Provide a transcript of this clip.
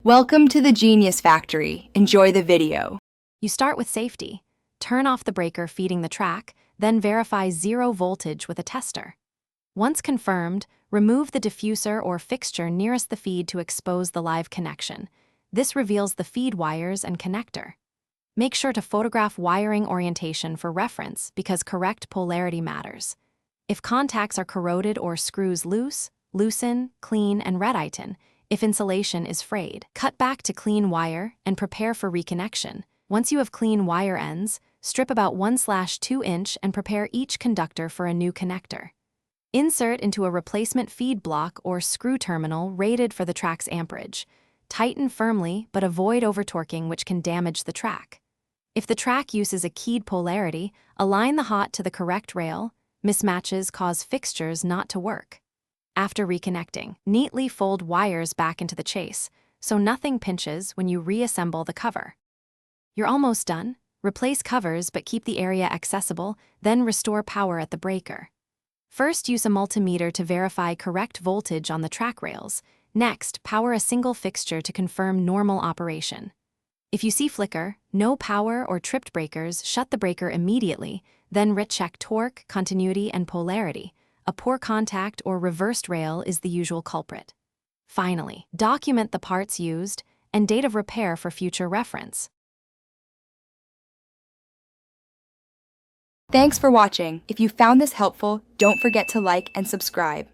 Welcome to the Genius Factory. Enjoy the video. You start with safety. Turn off the breaker feeding the track, then verify 0 voltage with a tester. Once confirmed, remove the diffuser or fixture nearest the feed to expose the live connection. This reveals the feed wires and connector. Make sure to photograph wiring orientation for reference because correct polarity matters. If contacts are corroded or screws loose, loosen, clean, and red-iton. If insulation is frayed, cut back to clean wire and prepare for reconnection. Once you have clean wire ends, strip about 1/2 inch and prepare each conductor for a new connector. Insert into a replacement feed block or screw terminal rated for the track's amperage. Tighten firmly, but avoid over-torquing, which can damage the track. If the track uses a keyed polarity, align the hot to the correct rail. Mismatches cause fixtures not to work. After reconnecting, neatly fold wires back into the chase, so nothing pinches when you reassemble the cover. You're almost done. Replace covers but keep the area accessible, then restore power at the breaker. First, use a multimeter to verify correct voltage on the track rails. Next, power a single fixture to confirm normal operation. If you see flicker, no power, or tripped breakers, shut the breaker immediately, then recheck torque, continuity, and polarity. A poor contact or reversed rail is the usual culprit. Finally, document the parts used and date of repair for future reference. Thanks for watching. If you found this helpful, don't forget to like and subscribe.